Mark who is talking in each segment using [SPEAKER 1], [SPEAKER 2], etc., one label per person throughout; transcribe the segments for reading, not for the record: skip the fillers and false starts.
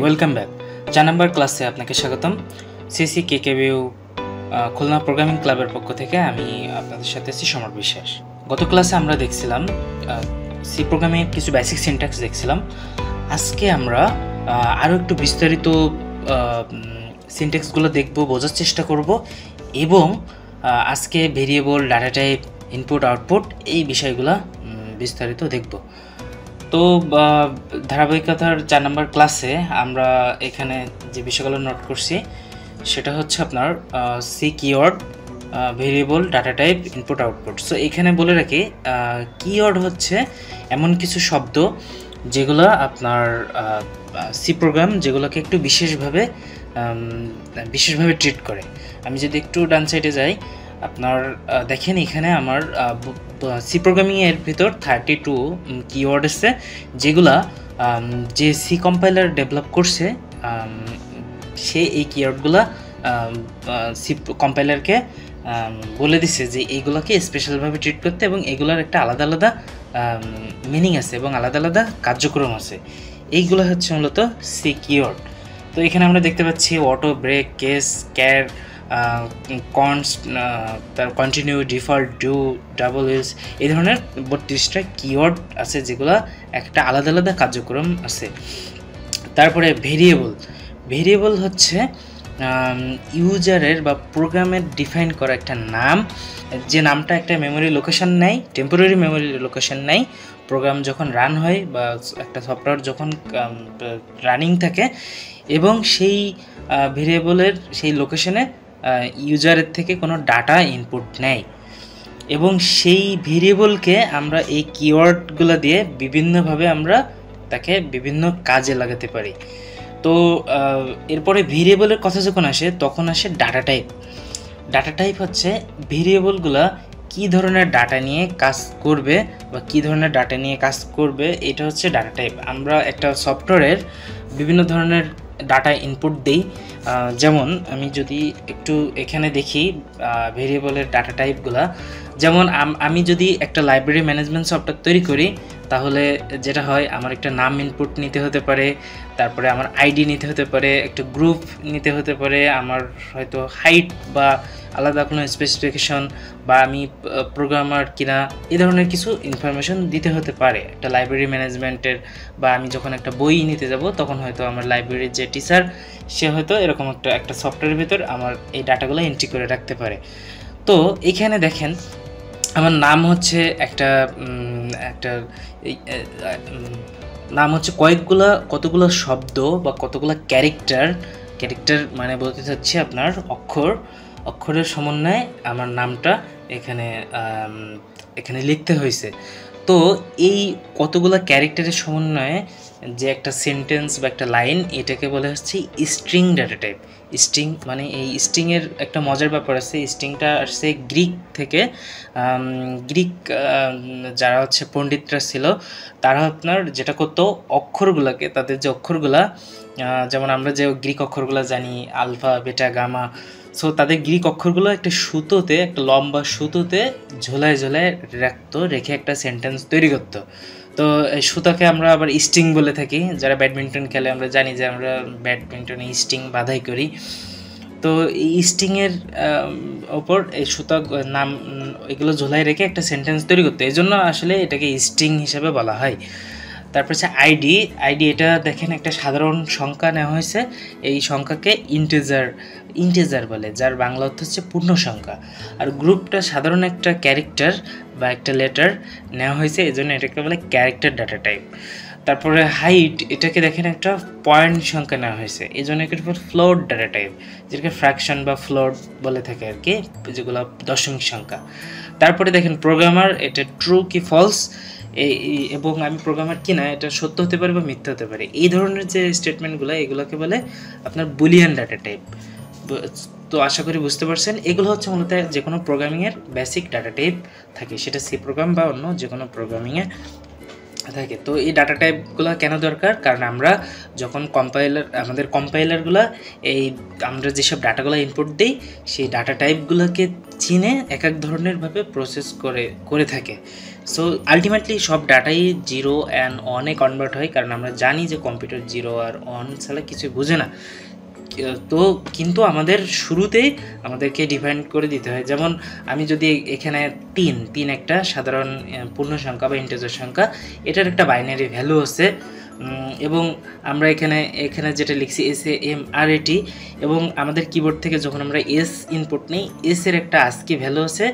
[SPEAKER 1] Welcome back. 4 নম্বর ক্লাসে আপনাকে স্বাগতম। সিসি কেকেবিউ খুলনা প্রোগ্রামিং ক্লাবের পক্ষ থেকে আমি আপনাদের সাথে আছি সমর বিশ্বাস। গত ক্লাসে আমরা দেখছিলাম সি প্রোগ্রামিংয়ের কিছু বেসিক সিনট্যাক্স দেখছিলাম। আজকে আমরা আরও একটু বিস্তারিত সিনট্যাক্সগুলো দেখব, বোঝার চেষ্টা করব এবং আজকে variable, data type, input output এই বিষয়গুলো বিস্তারিত দেখব। তো ধারাবাহিকতার 4 নম্বর ক্লাসে আমরা এখানে যে বিষয়গুলো নোট করছি সেটা হচ্ছে আপনার C keyword, variable, data type, input output. So এখানে বলে রাখি, কিওয়ার্ড হচ্ছে এমন কিছু শব্দ যেগুলো আপনার সি প্রোগ্রাম যেগুলোকে একটু বিশেষভাবে ট্রিট করে। আমি যদি একটু ডান সাইডে যাই, আপনার দেখেন এখানে আমার সি প্রোগ্রামিংয়ের ভিতর 32 কিওয়ার্ড আছে, যেগুলা যে সি কম্পাইলার ডেভেলপ করছে সে এই কিওয়ার্ডগুলা সি কম্পাইলারকে বলে দিছে যে এইগুলোকে স্পেশালভাবে ট্রিট করতে, এবং এগুলোর একটা আলাদা আলাদা মিনিং আছে এবং আলাদা আলাদা কার্যক্রম আছে। এইগুলো হচ্ছে মূলত সি কিওয়ার্ড। তো এখানে আমরা দেখতে পাচ্ছি auto, break, case, char, const, তার continue, default, do, double use, এই ধরনের 32টা কিওয়ার্ড আছে যেগুলো একটা আলাদা আলাদা কার্যক্রম আছে। তারপরে ভেরিয়েবল হচ্ছে ইউজারের বা প্রোগ্রামের ডিফাইন করা একটা নাম, যে নামটা একটা মেমোরি লোকেশন নেয়, টেম্পোরারি মেমোরি লোকেশন নেয়। প্রোগ্রাম যখন রান হয় বা একটা সফটওয়্যার যখন রানিং থাকে এবং সেই ভেরিয়েবলের সেই লোকেশনে ইউজারের থেকে কোনো ডাটা ইনপুট নেয়, এবং সেই ভেরিয়েবলকে আমরা এই কিওয়ার্ডগুলো দিয়ে বিভিন্নভাবে আমরা তাকে বিভিন্ন কাজে লাগাতে পারি। তো এরপরে ভেরিয়েবলের কথা যখন আসে তখন আসে ডাটা টাইপ। ডাটা টাইপ হচ্ছে ভেরিয়েবলগুলো কী ধরনের ডাটা নিয়ে কাজ করবে বা কী ধরনের ডাটা নিয়ে কাজ করবে, এটা হচ্ছে ডাটা টাইপ। আমরা একটা সফটওয়্যারের বিভিন্ন ধরনের ডাটা ইনপুট দিই। যেমন আমি যদি একটু এখানে দেখি ভেরিয়েবলের ডাটা টাইপগুলো, যেমন আমি যদি একটা লাইব্রেরি ম্যানেজমেন্ট সফটওয়্যার তৈরি করি তাহলে যেটা হয়, আমার একটা নাম ইনপুট নিতে হতে পারে, তারপরে আমার আইডি নিতে হতে পারে, একটা গ্রুপ নিতে হতে পারে, আমার হয়তো হাইট বা আলাদা কোনো স্পেসিফিকেশন, বা আমি প্রোগ্রামার কিনা, এই ধরনের কিছু ইনফরমেশন দিতে হতে পারে একটা লাইব্রেরি ম্যানেজমেন্টের। বা আমি যখন একটা বই নিতে যাব তখন হয়তো আমার লাইব্রেরির যে টিচার সে হয়তো এরকম একটা সফটওয়্যারের ভিতর আমার এই ডাটাগুলো এন্ট্রি করে রাখতে পারে। তো এখানে দেখেন আমার নাম হচ্ছে একটা নাম হচ্ছে কতগুলো শব্দ বা কতগুলো ক্যারেক্টার মানে বলতে চাচ্ছি আপনার অক্ষরের সমন্বয়ে আমার নামটা এখানে লিখতে হয়েছে। তো এই কতগুলো ক্যারেক্টারের সমন্বয়ে যে একটা সেন্টেন্স বা একটা লাইন, এটাকে বলে হচ্ছে স্ট্রিং ডাটা টাইপ। স্ট্রিং মানে এই স্ট্রিংয়ের একটা মজার ব্যাপার আছে। স্ট্রিংটা আসছে গ্রিক থেকে। গ্রিক যারা হচ্ছে পণ্ডিতরা ছিল, তারা আপনার যেটা করতো, অক্ষরগুলোকে, তাদের যে অক্ষরগুলা, যেমন আমরা যে গ্রিক অক্ষরগুলো জানি আলফা, বেটা, গামা, সো তাদের গ্রিক অক্ষরগুলো একটা সুতোতে, একটা লম্বা সুতোতে ঝোলায় রেখে একটা সেন্টেন্স তৈরি করতো। তো এই সুতাকে আমরা আবার স্ট্রিং বলে থাকি। যারা ব্যাডমিন্টন খেলে আমরা জানি যে আমরা ব্যাডমিন্টনে স্ট্রিং বাঁধাই করি। তো এই স্ট্রিংয়ের ওপর এই সুতা নাম এগুলো ঝোলাই রেখে একটা সেন্টেন্স তৈরি করতে, এই জন্য আসলে এটাকে স্ট্রিং হিসেবে বলা হয়। তারপর হচ্ছে আইডি। এটা দেখেন একটা সাধারণ সংখ্যা নেওয়া হয়েছে, এই সংখ্যাকে ইন্টিজার বলে, যার বাংলা অর্থ হচ্ছে পূর্ণ সংখ্যা। আর গ্রুপটা সাধারণ একটা ক্যারেক্টার বা একটা লেটার নেওয়া হয়েছে, এই জন্য এটাকে বলে ক্যারেক্টার ডাটা টাইপ। তারপরে হাইট, এটাকে দেখেন একটা পয়েন্ট সংখ্যা নেওয়া হয়েছে, এই জন্য এটাকে ফ্লোট ডাটা টাইপ, যেটাকে ফ্র্যাকশন বা ফ্লোট বলে থাকে আর কি, যেগুলো দশমিক সংখ্যা। তারপরে দেখেন প্রোগ্রামার, এটা ট্রু কি ফলস, এবং আমি প্রোগ্রামার কিনা এটা সত্য হতে পারে বা মিথ্যা হতে পারে, এই ধরনের যে স্টেটমেন্টগুলো, এগুলোকে বলে আপনার বুলিয়ান ডাটা টাইপ। তো আশা করি বুঝতে পারছেন, এগুলো হচ্ছে মূলত যে কোনো প্রোগ্রামিংয়ের বেসিক ডাটা টাইপ থাকে, সেটা সি প্রোগ্রাম বা অন্য যে কোনো প্রোগ্রামিংয়ে থাকে। তো এই ডাটা টাইপগুলো কেন দরকার? কারণ আমরা যখন আমাদের কম্পাইলারগুলো আমরা যেসব ডাটাগুলো ইনপুট দিই, সেই ডাটা টাইপগুলোকে চিনে এক ধরনেরভাবে প্রসেস করে থাকে। সো আলটিমেটলি সব ডাটাই 0 অ্যান্ড 1-এ কনভার্ট হয়, কারণ আমরা জানি যে কম্পিউটার 0 আর 1 ছাড়া কিছু বোঝে না। তো কিন্তু আমাদের শুরুতেই আমাদেরকে ডিফাইন করে দিতে হয়। যেমন আমি যদি এখানে 3 একটা সাধারণ পূর্ণ সংখ্যা বা ইন্টিজার সংখ্যা, এটার একটা বাইনারি ভ্যালু আছে, এবং আমরা এখানে যেটা লিখছি SAMRAT, এবং আমাদের কিবোর্ড থেকে যখন আমরা এস ইনপুট নিই, এসের একটা আস্কি ভ্যালু আছে,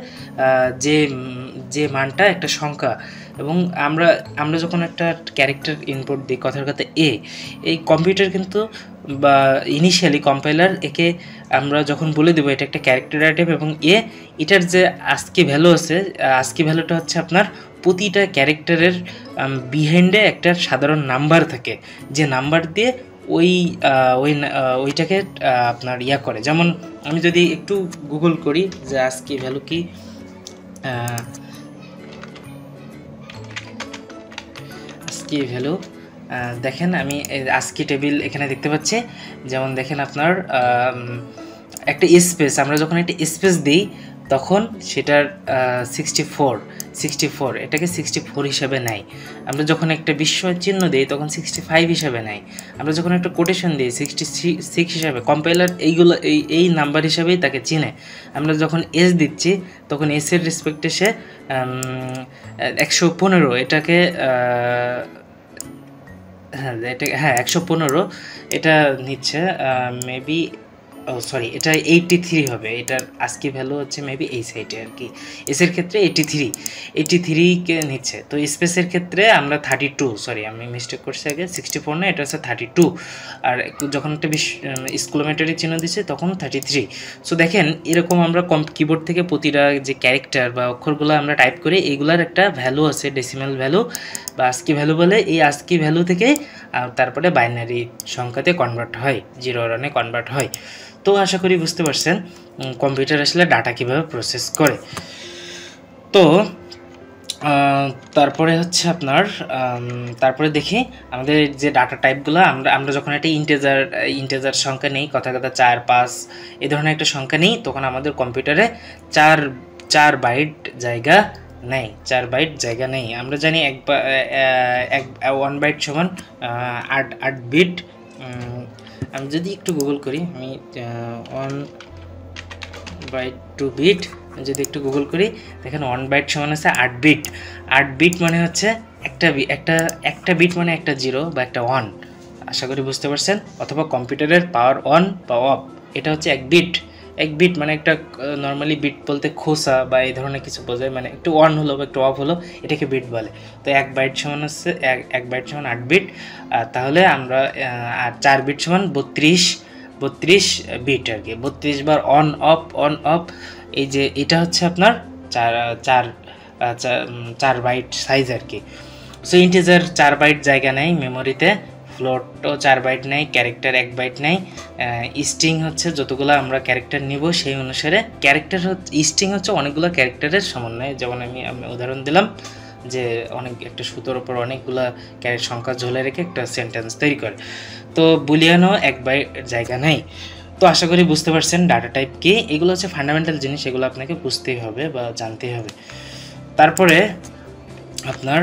[SPEAKER 1] যে মানটা একটা সংখ্যা, এবং আমরা যখন একটা ক্যারেক্টার ইনপুট দিই, কথার কথা এই কম্পিউটার কিন্তু বা ইনিশিয়ালি কম্পাইলার একে আমরা যখন বলে দেবো এটা একটা ক্যারেক্টার টাইপ, এবং এটার যে আস্কি ভ্যালু আছে, আস্কি ভ্যালুটা হচ্ছে আপনার প্রতিটা ক্যারেক্টারের বিহাইন্ডে একটা সাধারণ নাম্বার থাকে, যে নাম্বার দিয়ে ওইটাকে আপনার করে। যেমন আমি যদি একটু গুগল করি যে আস্কি ভ্যালু কি, আস্কি ভ্যালু দেখেন, আমি আস্কি টেবিল এখানে দেখতে পাচ্ছি। যেমন দেখেন আপনার একটা স্পেস, আমরা যখন একটা স্পেস দিই তখন সেটার 64 এটাকে 64 হিসাবে নেয়। আমরা যখন একটা বিস্ময় চিহ্ন দিই তখন 65 হিসাবে নেয়। আমরা যখন একটা কোটেশন দিই 66 হিসাবে, কম্পাইলার এই নাম্বার হিসাবেই তাকে চিনে। আমরা যখন এস দিচ্ছি তখন এসের রেসপেক্টে সে 115 এটাকে 115 এটা নিচ্ছে, মেবি এটা 83 হবে। এটার আজকে ভ্যালু হচ্ছে মেবি এই সাইডে আর কি। এসের ক্ষেত্রে 83 কে নিচ্ছে। তো স্পেসের ক্ষেত্রে আমরা 32, আমি মিস্টেক করছি, আগে 64 না, এটা হচ্ছে 32। আর যখন একটা এক্সক্লেমেটরি চিহ্ন দিচ্ছে তখন 33। সো দেখেন এরকম আমরা কিবোর্ড থেকে প্রতিটা যে ক্যারেক্টার বা অক্ষরগুলো আমরা টাইপ করি, এগুলার একটা ভ্যালু আছে, ডেসিমাল ভ্যালু বা আস্কি ভ্যালু বলে। এই আস্কি ভ্যালু থেকে তারপরে বাইনারি সংখ্যাতে কনভার্ট হয়, 0 রানে কনভার্ট হয়। তো আশা করি বুঝতে পারছেন কম্পিউটার আসলে ডাটা কীভাবে প্রসেস করে। তো তারপরে হচ্ছে আপনার তারপরে দেখি আমাদের যে ডাটা টাইপগুলো, আমরা যখন একটা ইন্টেজার সংখ্যা নেই, কথা 4, 5 এই ধরনের একটা সংখ্যা নেই, তখন আমাদের কম্পিউটারে 4 বাইট জায়গা নেই। 4 বাইট জায়গা নেই। আমরা জানি 1 বাইট সমান 8 বিট। আমি যদি একটু গুগল করি, আমি 1 বাইট 2 বিট যদি একটু গুগল করি, দেখেন 1 বাইট সমান আছে 8 বিট। 8 বিট মানে হচ্ছে একটা বিট মানে একটা 0 বা একটা 1। আশা করি বুঝতে পারছেন। অথবা কম্পিউটারের পাওয়ার অন বা অফ, এটা হচ্ছে 1 বিট। 1 বিট মানে একটা নর্মালি বিট বলতে খোসা বা এই ধরনের কিছু বোঝায়, মানে একটু অন হলো বা একটু অফ হলো, এটাকে বিট বলে। তো 1 বাইট সমান হচ্ছে 1 বাইট সমান 8 বিট। তাহলে আমরা আর 4 বিট সমান 32 বিট আর কি। 32 বার অন অফ, এই যে এটা হচ্ছে আপনার 4 বাইট সাইজ আর কি। সো ইন্টিজার 4 বাইট জায়গা নেয় মেমোরিতে, ফ্লোটও 4 বাইট নেয়, ক্যারেক্টার 1 বাইট নেয়। স্ট্রিং হচ্ছে যতগুলো আমরা ক্যারেক্টার নিব সেই অনুসারে। স্ট্রিং হচ্ছে অনেকগুলো ক্যারেক্টারের সমন্বয়। যেমন আমি উদাহরণ দিলাম যে একটা সুতোর উপর অনেকগুলো সংখ্যা ঝোলে রেখে একটা সেন্টেন্স তৈরি করে। তো বুলিয়ানও 1 বাইট জায়গা নেই। তো আশা করি বুঝতে পারছেন ডাটা টাইপ কি। এগুলো হচ্ছে ফান্ডামেন্টাল জিনিস, এগুলো আপনাকে বুঝতেই হবে বা জানতেই হবে। তারপরে আপনার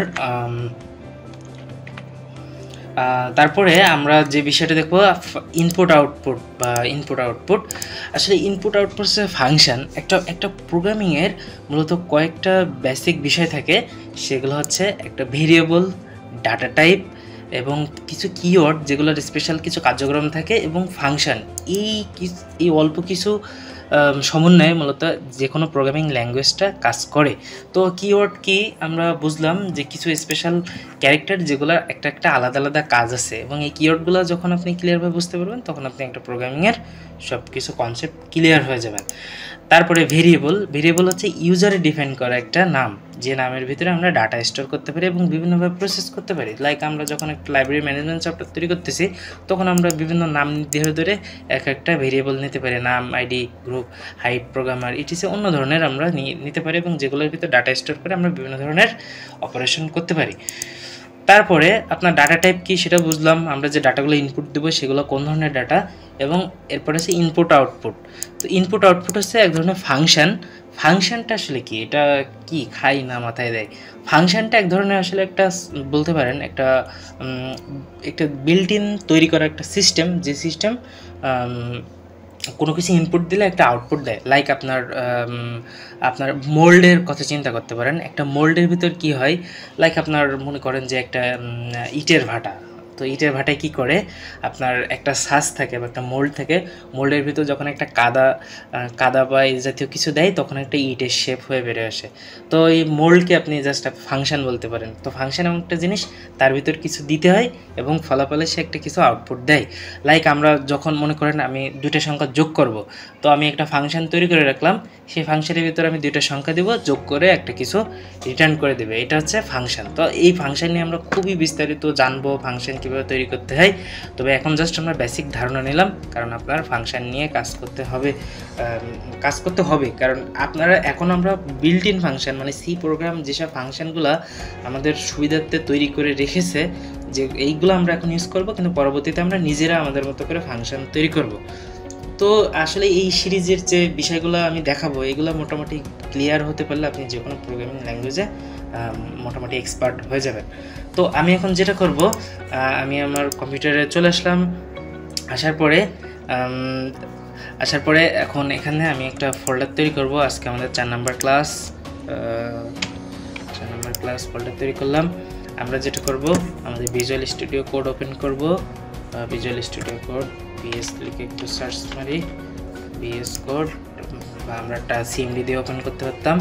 [SPEAKER 1] আমরা যে বিষয়টা দেখবো ইনপুট আউটপুট। আসলে ইনপুট আউটপুট হচ্ছে ফাংশন। একটা প্রোগ্রামিংয়ের মূলত কয়েকটা বেসিক বিষয় থাকে, সেগুলো হচ্ছে একটা ভেরিয়েবল, ডাটা টাইপ এবং কিছু কিওয়ার্ড যেগুলোর স্পেশাল কিছু কার্যক্রম থাকে, এবং ফাংশন। এই অল্প কিছু সমন্বয়ে মূলত যে কোনো প্রোগ্রামিং ল্যাঙ্গুয়েজটা কাজ করে। তো কিওয়ার্ড কি আমরা বুঝলাম যে কিছু স্পেশাল ক্যারেক্টার যেগুলোর একটা আলাদা কাজ আছে, এবং এই কিওয়ার্ডগুলো যখন আপনি ক্লিয়ারভাবে বুঝতে পারবেন তখন আপনি একটা প্রোগ্রামিংয়ের সব কিছু কনসেপ্ট ক্লিয়ার হয়ে যাবেন। তারপরে ভেরিয়েবল হচ্ছে ইউজারে ডিফাইন করা একটা নাম, যে নামের ভিতরে আমরা ডাটা স্টোর করতে পারি এবং বিভিন্নভাবে প্রসেস করতে পারি। লাইক আমরা যখন একটা লাইব্রেরি ম্যানেজমেন্ট সফটওয়্যার তৈরি করতেছি, তখন আমরা বিভিন্ন নাম ধরে একটা ভেরিয়েবল নিতে পারি, নাম, ID, group, height, programmer, etc অন্য ধরনের আমরা নিতে পারি, এবং যেগুলোর ভিতরে ডাটা স্টোর করে আমরা বিভিন্ন ধরনের অপারেশন করতে পারি। তারপরে আপনার ডাটা টাইপ কি সেটা বুঝলাম, আমরা যে ডাটাগুলো ইনপুট দেবো সেগুলো কোন ধরনের ডাটা, এবং এরপরে হচ্ছে ইনপুট আউটপুট। তো ইনপুট আউটপুট হচ্ছে এক ধরনের ফাংশনটা আসলে কি, এটা কি খাই না মাথায় দেয়? ফাংশনটা এক ধরনের আসলে একটা বলতে পারেন একটা একটা বিল্ট ইন তৈরি করা একটা সিস্টেম, যে সিস্টেম কোনো কিছু ইনপুট দিলে একটা আউটপুট দেয়। লাইক আপনার মোল্ডের কথা চিন্তা করতে পারেন। একটা মোল্ডের ভিতর কি হয়, লাইক আপনার মনে করেন যে একটা ইটের ভাটা, তো ইটের ভাটায় কি করে, আপনার একটা সাজ থাকে বা একটা মোল্ড থাকে, মোল্ডের ভিতর যখন একটা কাদা বা এই জাতীয় কিছু দেয় তখন একটা ইটের শেপ হয়ে বেড়ে আসে। তো এই মোল্ডকে আপনি জাস্ট ফাংশন বলতে পারেন। তো ফাংশন এমন একটা জিনিস, তার ভিতর কিছু দিতে হয় এবং ফলাফলে সে একটা কিছু আউটপুট দেয়। লাইক আমরা যখন মনে করেন আমি দুইটা সংখ্যা যোগ করব, তো আমি একটা ফাংশন তৈরি করে রাখলাম, সেই ফাংশনের ভিতরে আমি দুইটা সংখ্যা দেব, যোগ করে একটা কিছু রিটার্ন করে দেবে, এটা হচ্ছে ফাংশন। তো এই ফাংশন নিয়ে আমরা খুবই বিস্তারিত জানবো ফাংশন কীভাবে তৈরি করতে হয়। তবে এখন জাস্ট আমরা বেসিক ধারণা নিলাম, কারণ আপনার ফাংশন নিয়ে কাজ করতে হবে কারণ আপনারা এখন আমরা বিল্ট ইন ফাংশন মানে সি প্রোগ্রাম যেসব ফাংশনগুলো আমাদের সুবিধার্থে তৈরি করে রেখেছে, যে এইগুলো আমরা এখন ইউজ করব, কিন্তু পরবর্তীতে আমরা নিজেরা আমাদের মতো করে ফাংশন তৈরি করব। তো আসলে এই সিরিজের যে বিষয়গুলো আমি দেখাবো, এগুলো মোটামুটি ক্লিয়ার হতে পারলে আপনি যে কোনো প্রোগ্রামিং ল্যাঙ্গুয়েজে মোটামুটি এক্সপার্ট হয়ে যাবেন। তো আমি এখন যেটা করব, আমি আমার কম্পিউটারে চলে আসলাম। আসার পরে এখন এখানে আমি একটা ফোল্ডার তৈরি করব। আজকে আমাদের 4 নম্বর ক্লাস ফোল্ডার তৈরি করলাম। আমরা যেটা করব, আমাদের ভিজুয়াল স্টুডিও কোড ওপেন করব। ভিজুয়াল স্টুডিও কোড VS লিখে একটু সার্চ মারি, VS কোড, বা আমরা একটা CMD দিয়ে ওপেন করতে পারতাম।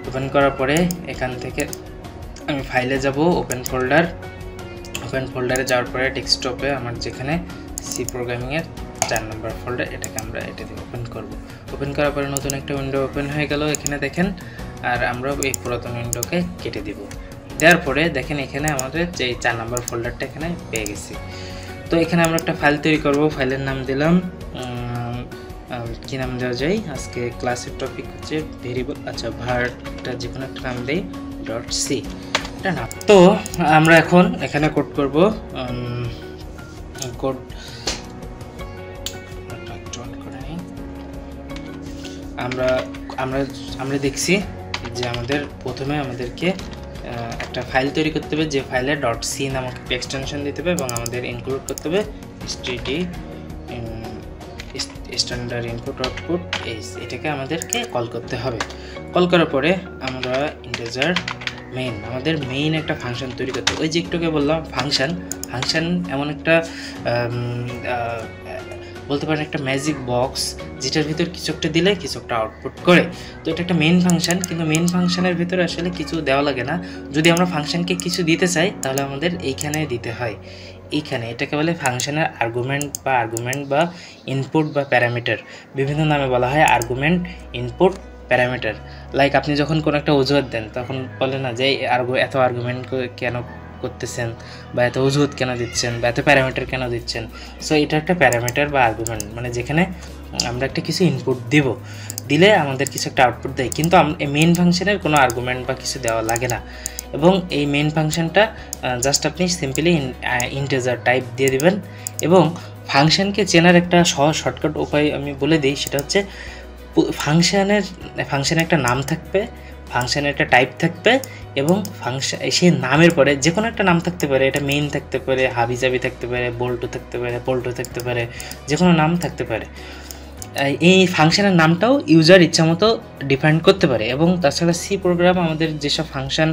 [SPEAKER 1] ওপেন করার পরে এখান থেকে আমি ফাইলে যাব, ওপেন ফোল্ডারে যাওয়ার পরে ডেস্কটপে আমার যেখানে সি প্রোগ্রামিংয়ের 4 নম্বর ফোল্ডার, এটাকে আমরা এটা দিয়ে ওপেন করব। ওপেন করার পরে নতুন একটা উইন্ডো ওপেন হয়ে গেল, এখানে দেখেন। আর আমরা এই পুরাতন উইন্ডোকে কেটে দিব। দেওয়ার পরে দেখেন এখানে আমাদের যে 4 নম্বর ফোল্ডারটা এখানে পেয়ে গেছি। তো এখানে আমরা একটা ফাইল তৈরি করব। ফাইলের নাম দিলাম, কি নাম দেওয়া যায়, আজকে ক্লাসের টপিক হচ্ছে ভেরিয়েবল, আচ্ছা ভার্টটা যে কোনো একটা নাম দেই, .c এটা না। তো আমরা এখন এখানে কোড করব। আমরা দেখছি যে প্রথমে আমাদেরকে একটা ফাইল তৈরি করতে হবে, যে ফাইলে .c নামক একটা এক্সটেনশন দিতে হবে এবং আমাদের ইনক্লুড করতে হবে std স্ট্যান্ডার্ড ইনপুট আউটপুট এটাকে আমাদেরকে কল করতে হবে। কল করার পরে আমরা ইন্টিজার মেইন, আমাদের মেইন একটা ফাংশন তৈরি করতে হবে। ওই যে একটুকে বললাম ফাংশন এমন একটা বলতে পারেন একটা ম্যাজিক বক্স, যেটার ভিতর কিছু একটা দিলে কিছু একটা আউটপুট করে। তো এটা একটা মেইন ফাংশন, কিন্তু মেইন ফাংশনের ভিতরে আসলে কিছু দেওয়া লাগে না। যদি আমরা ফাংশনকে কিছু দিতে চাই তাহলে আমাদের এইখানে দিতে হয়। এইখানে এটাকে বলে ফাংশনের আর্গুমেন্ট বা ইনপুট বা প্যারামিটার, বিভিন্ন নামে বলা হয় আর্গুমেন্ট, ইনপুট, প্যারামিটার। লাইক আপনি যখন কোনো একটা অজুহাত দেন তখন বলে না যে এত আর্গুমেন্ট কেন করতেছেন, বা এত অজুহাত কেন দিচ্ছেন, বা এত প্যারামিটার কেন দিচ্ছেন। সো এটা একটা প্যারামিটার বা আর্গুমেন্ট, মানে যেখানে আমরা একটা কিছু ইনপুট দিলে আমাদের কিছু একটা আউটপুট দেয়, কিন্তু মেইন ফাংশনের কোনো আর্গুমেন্ট বা কিছু দেওয়া লাগে না। এবং এই মেইন ফাংশনটা জাস্ট আপনি সিম্পলি ইন্টিজার টাইপ দিয়ে দিবেন। এবং ফাংশনকে চেনার একটা সহজ শর্টকাট উপায় আমি বলে দিই, সেটা হচ্ছে ফাংশনের একটা নাম থাকবে, ফাংশনের একটা টাইপ থাকবে, এবং সেই নামের পরে যে কোনো একটা নাম থাকতে পারে। এটা মেইন থাকতে পারে, হাবিজাবি থাকতে পারে, বল্টু থাকতে পারে, পল্টু থাকতে পারে, যে কোনো নাম থাকতে পারে। এই ফাংশনের নামটাও ইউজার ইচ্ছামতো ডিফাইন করতে পারে। এবং তাছাড়া সি প্রোগ্রাম আমাদের যেসব ফাংশন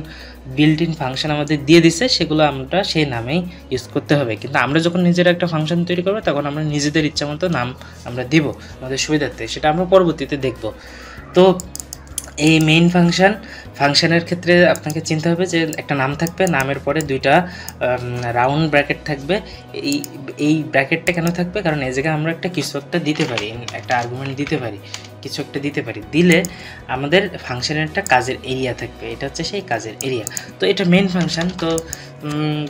[SPEAKER 1] বিল্ট ইন ফাংশন আমাদের দিয়ে দিছে, সেগুলো আমরা সেই নামেই ইউজ করতে হবে। কিন্তু আমরা যখন নিজেরা একটা ফাংশন তৈরি করবো তখন আমরা নিজেদের ইচ্ছামতো নাম আমরা দিব আমাদের সুবিধার্থে, সেটা আমরা পরবর্তীতে দেখব। তো এই মেইন ফাংশনের ক্ষেত্রে আপনাকে চিন্তা হবে যে একটা নাম থাকবে, নামের পরে দুইটা রাউন্ড ব্র্যাকেট থাকবে। এই ব্র্যাকেটটা কেন থাকবে, কারণ এই জায়গায় আমরা কিছু একটা দিতে পারি, একটা আর্গুমেন্ট দিতে পারি, কিছু একটা দিতে পারি। দিলে আমাদের ফাংশনের একটা কাজের এরিয়া থাকবে, এটা হচ্ছে সেই কাজের এরিয়া। তো এটা মেইন ফাংশন।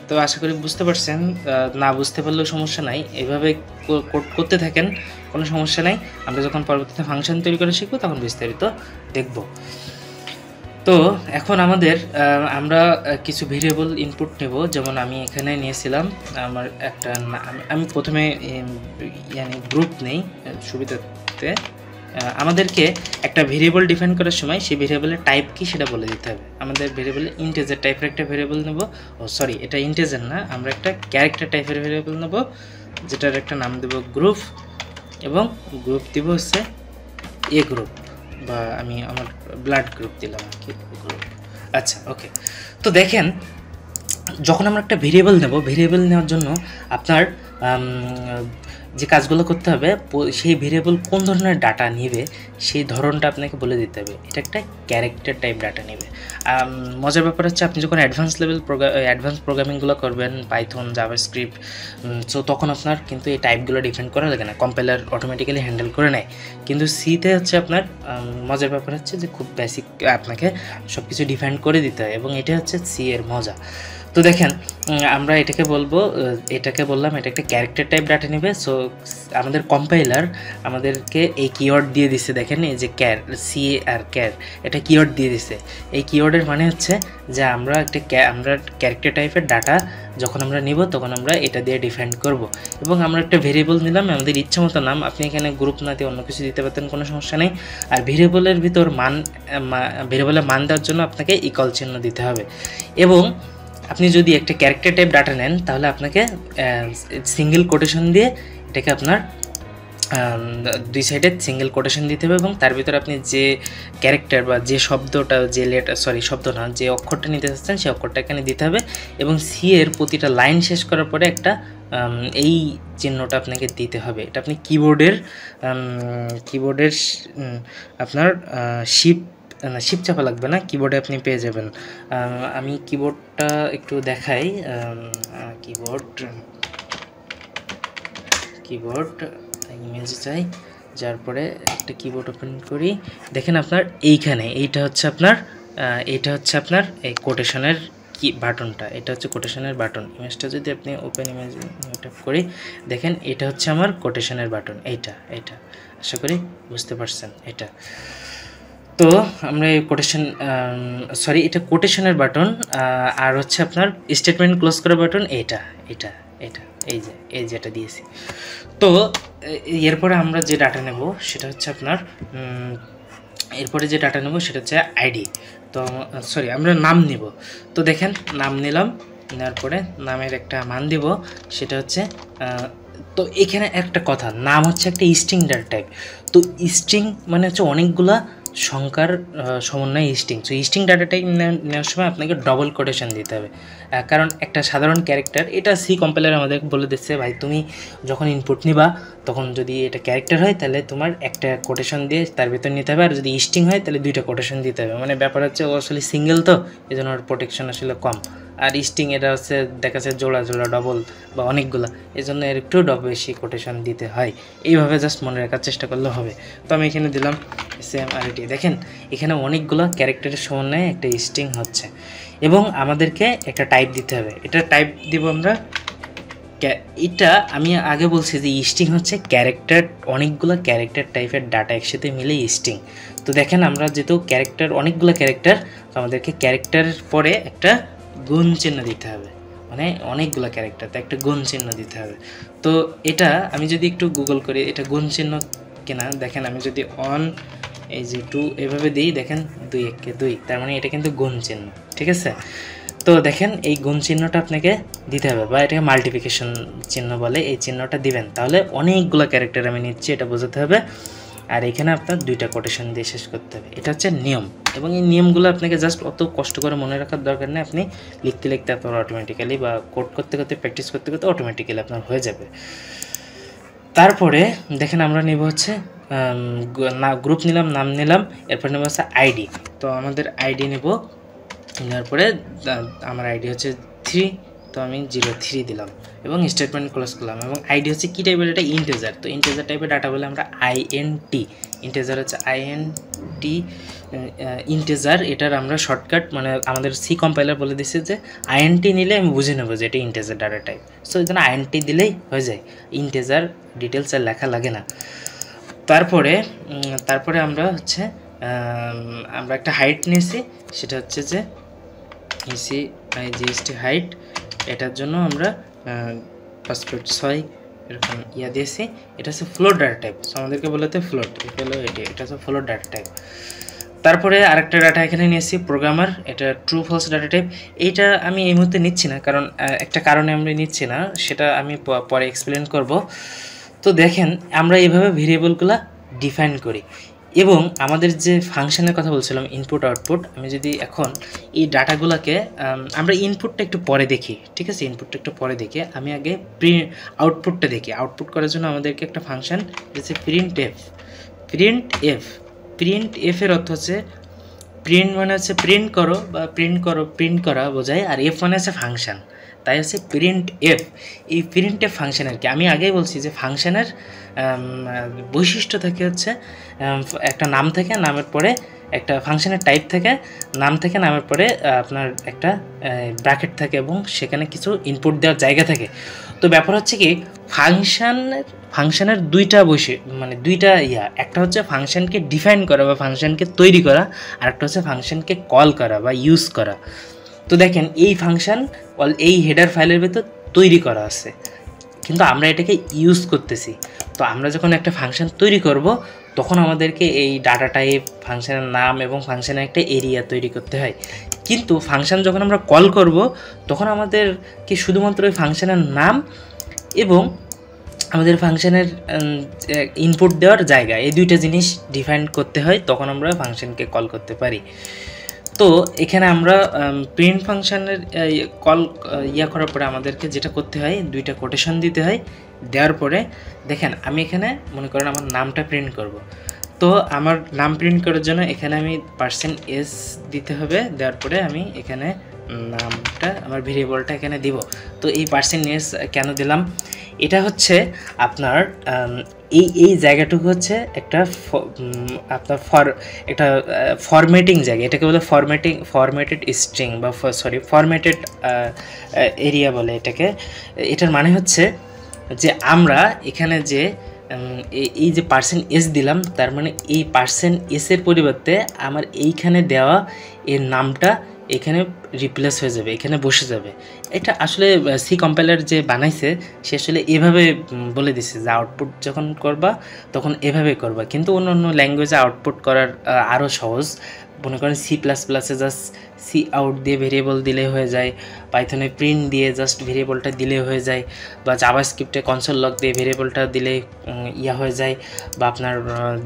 [SPEAKER 1] তো আশা করি বুঝতে পারছেন। না বুঝতে পারলেও সমস্যা নাই, এভাবে করতে থাকেন, কোনো সমস্যা নাই। আমরা যখন পরবর্তীতে ফাংশন তৈরি করে শিখবো তখন বিস্তারিত দেখব। তো এখন আমরা কিছু ভেরিয়েবল ইনপুট নেব। যেমন আমি এখানে নিয়েছিলাম আমার একটা, আমি প্রথমে গ্রুপ নেই সুবিধাতে, আমাদেরকে একটা ভেরিয়েবল ডিফাইন করার সময় সেই ভেরিয়েবলের টাইপ কি সেটা বলে দিতে হবে। আমাদের ভেরিয়েবলে ইন্টিজার টাইপের একটা ভেরিয়েবল নেব, সরি এটা ইন্টিজার না, আমরা একটা ক্যারেক্টার টাইপের ভেরিয়েবল নেব যেটার একটা নাম দেব গ্রুপ, এবং গ্রুপ দিব হচ্ছে এ গ্রুপ, বা আমি আমার ব্লাড গ্রুপ দিলাম আর কি গ্রুপ। আচ্ছা ওকে, তো দেখেন যখন আমরা একটা ভেরিয়েবল নেব, ভেরিয়েবল নেওয়ার জন্য আপনার যে কাজগুলো করতে হবে, সেই ভেরিয়েবল কোন ধরনের ডাটা নেবে সেই ধরনটা আপনাকে বলে দিতে হবে। এটা একটা ক্যারেক্টার টাইপ ডাটা নেবে। মজার ব্যাপার হচ্ছে আপনি যখন অ্যাডভান্স প্রোগ্রামিংগুলো করবেন পাইথন, জাভাস্ক্রিপ্ট, সো তখন আপনার কিন্তু এই টাইপগুলো ডিফাইন করা লাগে না, কম্পাইলার অটোমেটিক্যালি হ্যান্ডেল করে নেয়। কিন্তু সিতে হচ্ছে আপনার মজার ব্যাপার হচ্ছে যে খুব বেসিক আপনাকে সব কিছু ডিফাইন করে দিতে হয়, এবং এটা হচ্ছে সি এর মজা। তো দেখেন আমরা এটাকে বললাম এটা একটা ক্যারেক্টার টাইপ ডাটা নেবে। সো আমাদের কম্পাইলার আমাদেরকে এই কিওয়ার্ড দিয়ে দিছে, দেখেন এই যে সি আর ক্যার, এটা কিওয়ার্ড দিয়ে দিছে। এই কিওয়ার্ডের মানে হচ্ছে যে আমরা ক্যারেক্টার টাইপের ডাটা যখন আমরা নিব তখন আমরা এটা দিয়ে ডিফাইন করব, এবং আমরা একটা ভেরিয়েবল নিলাম আমাদের ইচ্ছা মতো নাম। আপনি এখানে গ্রুপ না দিয়ে অন্য কিছু দিতে পারতেন, কোনো সমস্যা নেই। আর ভেরিয়েবলের ভিতর ভেরিয়েবলের মান দেওয়ার জন্য আপনাকে ইকুয়াল চিহ্ন দিতে হবে। এবং আপনি যদি একটা ক্যারেক্টার টাইপ ডাটা নেন তাহলে আপনাকে সিঙ্গেল কোটেশন দিয়ে এটাকে আপনার দুই সাইডে সিঙ্গেল কোটেশন দিতে হবে, এবং তার ভিতরে আপনি যে ক্যারেক্টার বা যে শব্দটা, যে যে অক্ষরটা নিতে চাচ্ছেন সেই অক্ষরটা এখানে দিতে হবে। এবং সি এর প্রতিটা লাইন শেষ করার পরে একটা এই চিহ্নটা আপনাকে দিতে হবে। এটা আপনি কিবোর্ডের আপনার শিপ চাপা লাগবে না, কিবোর্ডে আপনি পেয়ে যাবেন। আমি কিবোর্ডটা একটু দেখাই। কিবোর্ড ইমেজ চাই, যার পরে একটা কিবোর্ড ওপেন করি। দেখেন আপনার এইটা হচ্ছে আপনার এই কোটেশনের কি বাটনটা, এটা হচ্ছে কোটেশনের বাটন। ইমেজটা যদি আপনি ওপেন ইমেজ ট্যাপ করি, দেখেন এটা হচ্ছে আমার কোটেশনের বাটন। এইটা আশা করি বুঝতে পারছেন। এটা তো আমরা এই এটা কোটেশনের বাটন, আর হচ্ছে আপনার স্টেটমেন্ট ক্লোজ করার বাটন এটা এই যেটা দিয়েছি। তো এরপরে আমরা যে ডাটা নেব সেটা হচ্ছে আইডি। তো আমরা নাম নিব। তো দেখেন নাম নিলাম, নেওয়ার পরে নামের একটা মান দিব, সেটা হচ্ছে তো এখানে একটা কথা, নাম হচ্ছে একটা স্ট্রিং ডাটা টাইপ। তো স্ট্রিং মানে হচ্ছে অনেকগুলা সংখ্যার সমন্বয় string. So string data type নেওয়ার সময় আপনাকে ডবল কোটেশন দিতে হবে, কারণ একটা সাধারণ ক্যারেক্টার, এটা সি কম্পাইলার আমাদের বলে দিচ্ছে ভাই তুমি যখন ইনপুট নিবা তখন যদি এটা ক্যারেক্টার হয় তাহলে তোমার একটা কোটেশন দিয়ে তার ভিতর নিতে হবে, আর যদি স্ট্রিং হয় তাহলে দুইটা কোটেশন দিতে হবে। মানে ব্যাপার হচ্ছে ও আসলে সিঙ্গেল, তো এই জন্য ওর প্রোটেকশন আসলে কম। আর স্ট্রিং এটা হচ্ছে দেখা যাচ্ছে জোড়া ডবল বা অনেকগুলা, এই জন্য এর একটু বেশি কোটেশন দিতে হয়। এইভাবে জাস্ট মনে রাখার চেষ্টা করলে হবে। তো আমি এখানে দিলাম সেম আইডি। দেখেন এখানে অনেকগুলো ক্যারেক্টারের সমন্বয়ে একটা স্ট্রিং হচ্ছে, এবং আমাদেরকে একটা টাইপ দিতে হবে। এটা টাইপ দিব আমরা, এটা আমি আগে বলছি যে স্ট্রিং হচ্ছে ক্যারেক্টার, অনেকগুলো ক্যারেক্টার টাইপের ডাটা একসাথে মিলে স্ট্রিং। তো দেখেন আমরা যেহেতু অনেকগুলো ক্যারেক্টার, আমাদেরকে ক্যারেক্টারের পরে একটা গুণ চিহ্ন দিতে হবে, মানে অনেকগুলো ক্যারেক্টার তো একটা গুণ চিহ্ন দিতে হবে। তো এটা আমি যদি একটু গুগল করি এটা গুণ চিহ্ন কিনা, দেখেন আমি যদি এই যে 2 এভাবে দিই, দেখেন 2 1 2, তার মানে এটা কিন্তু গুণ চিহ্ন, ঠিক আছে। তো দেখেন এই গুণ চিহ্নটা আপনাকে দিতে হবে, বা এটাকে মাল্টিপ্লিকেশন চিহ্ন বলে, এই চিহ্নটা দিবেন। তাহলে অনেকগুলো ক্যারেক্টার আমি নিচ্ছি এটা বোঝাতে হবে, আর এখানে আপনার দুইটা কোটেশন দিয়ে শেষ করতে হবে। এটা হচ্ছে নিয়ম, এবং এই নিয়মগুলো আপনাকে জাস্ট অত কষ্ট করে মনে রাখার দরকার নেই। আপনি লিখতে আপনার অটোমেটিক্যালি বা কোড করতে প্র্যাকটিস করতে অটোমেটিক্যালি আপনার হয়ে যাবে। তারপরে দেখেন আমরা নেব হচ্ছে গ্রুপ নিলাম, নাম নিলাম, এরপর নেব হচ্ছে আইডি। তো আমাদের আইডি নেব, নেওয়ার পরে আমার আইডি হচ্ছে 3, তো আমি 03 দিলাম এবং স্টেটমেন্ট ক্লোজ করলাম। এবং আইডি হচ্ছে কী টাইপের, এটা ইন্টিজার। তো ইন্টিজার টাইপের ডাটা বলে আমরা আইএনটি, ইন্টিজার হচ্ছে আইএনটি ইন্টিজার। এটার আমরা শর্টকাট মানে আমাদের সি কম্পাইলার বলে দিচ্ছে যে আইএনটি নিলে আমি বুঝে নেবো যে এটা ইন্টিজার ডাটা টাইপ। সো এই জন্য আইএনটি দিলেই হয়ে যায়, ইন্টিজার ডিটেলস আর লেখা লাগে না। তারপরে আমরা হচ্ছে আমরা একটা হাইট নিয়েছি, সেটা হচ্ছে যে জিএসটি হাইট। এটার জন্য আমরা 5.6 এরকম ইয়া দিয়েছি, এটা হচ্ছে ফ্লোট ডাটা টাইপ। সো আমাদেরকে বলতে ফ্লোট, এটা হচ্ছে ফ্লোট ডাটা টাইপ। তারপরে আরেকটা ডাটা এখানে নিয়েছি প্রোগ্রামার, এটা ট্রু ফলস ডাটা টাইপ। এইটা আমি এই মুহূর্তে নিচ্ছি না, কারণ একটা কারণে আমরা নিচ্ছি না, সেটা আমি পরে এক্সপ্লেন করব। তো দেখেন আমরা এইভাবে ভেরিয়েবলগুলো ডিফাইন করি, এবং আমাদের যে ফাংশনের কথা বলছিলাম ইনপুট আউটপুট, আমি যদি এখন এই ডাটাগুলোকে আমরা ইনপুটটা একটু পরে দেখি, ঠিক আছে, ইনপুটটা একটু পরে দেখি, আমি আগে আউটপুটটা দেখি। আউটপুট করার জন্য আমাদেরকে একটা ফাংশন হচ্ছে প্রিন্ট এফ। প্রিন্ট এফ এর অর্থ হচ্ছে প্রিন্ট মানে হচ্ছে প্রিন্ট করো বা প্রিন্ট করা বোঝায়, আর এফ মানে হচ্ছে ফাংশন, তাই হচ্ছে প্রিন্ট এফ। এই প্রিন্ট এফ ফাংশনের কি আমি আগেই বলছি যে ফাংশনের বৈশিষ্ট্য থাকে হচ্ছে একটা নাম থেকে, নামের পরে একটা ফাংশনের টাইপ থেকে, নাম থেকে নামের পরে আপনার একটা ব্র্যাকেট থাকে এবং সেখানে কিছু ইনপুট দেওয়ার জায়গা থাকে। তো ব্যাপার হচ্ছে কি ফাংশনের দুইটা মানে দুইটা একটা হচ্ছে ফাংশনকে ডিফাইন করা বা ফাংশনকে তৈরি করা, আর একটা হচ্ছে ফাংশনকে কল করা বা ইউজ করা। তো দেখেন এই ফাংশন এই হেডার ফাইলের ভেতর তৈরি করা আছে, কিন্তু আমরা এটাকে ইউজ করতেছি। তো আমরা যখন একটা ফাংশন তৈরি করব তখন আমাদেরকে এই ডাটা টাইপ, ফাংশনের নাম এবং ফাংশনের একটা এরিয়া তৈরি করতে হয়। কিন্তু ফাংশন যখন আমরা কল করব তখন আমাদেরকে শুধুমাত্র ওই ফাংশনের নাম এবং আমাদের ফাংশনের ইনপুট দেওয়ার জায়গা, এই দুইটা জিনিস ডিফাইন করতে হয়, তখন আমরা ফাংশনকে কল করতে পারি। তো এখানে আমরা প্রিন্ট ফাংশনের কল করার পরে আমাদেরকে যেটা করতে হয়, দুইটা কোটেশন দিতে হয়। দেওয়ার পরে দেখেন আমি এখানে মনে করেন আমার নামটা প্রিন্ট করব। তো আমার নাম প্রিন্ট করার জন্য এখানে আমি %s দিতে হবে। দেওয়ার পরে আমি এখানে নামটা, আমার ভেরিয়েবলটা এখানে দিব। তো এই %s কেন দিলাম, এটা হচ্ছে আপনার এই জায়গাটুকু হচ্ছে একটা আপনার একটা ফরম্যাটিং জায়গা, এটাকে বলে ফরম্যাটেড স্ট্রিং বা ফরম্যাটেড এরিয়া বলে এটাকে। এটার মানে হচ্ছে যে আমরা এখানে যে এই যে %s দিলাম, তার মানে এই %s এর পরিবর্তে আমার এইখানে দেওয়া এর নামটা এখানে রিপ্লেস হয়ে যাবে, এখানে বসে যাবে। এটা আসলে সি কম্পাইলার যে বানাইছে সে আসলে এভাবে বলে দিছে যে আউটপুট যখন করবা তখন এভাবে করবা, কিন্তু অন্য অন্য ল্যাঙ্গুয়েজে আউটপুট করার আরও সহজ। মনে করেন C++-এ জাস্ট সি আউট দিয়ে ভেরিয়েবল দিলে হয়ে যায়, পাইথনে প্রিন্ট দিয়ে জাস্ট ভেরিয়েবলটা দিলে হয়ে যায়, বা জাভাস্ক্রিপ্টে কনসোল লগ দিয়ে ভেরিয়েবলটা দিলে হয়ে যায়, বা আপনার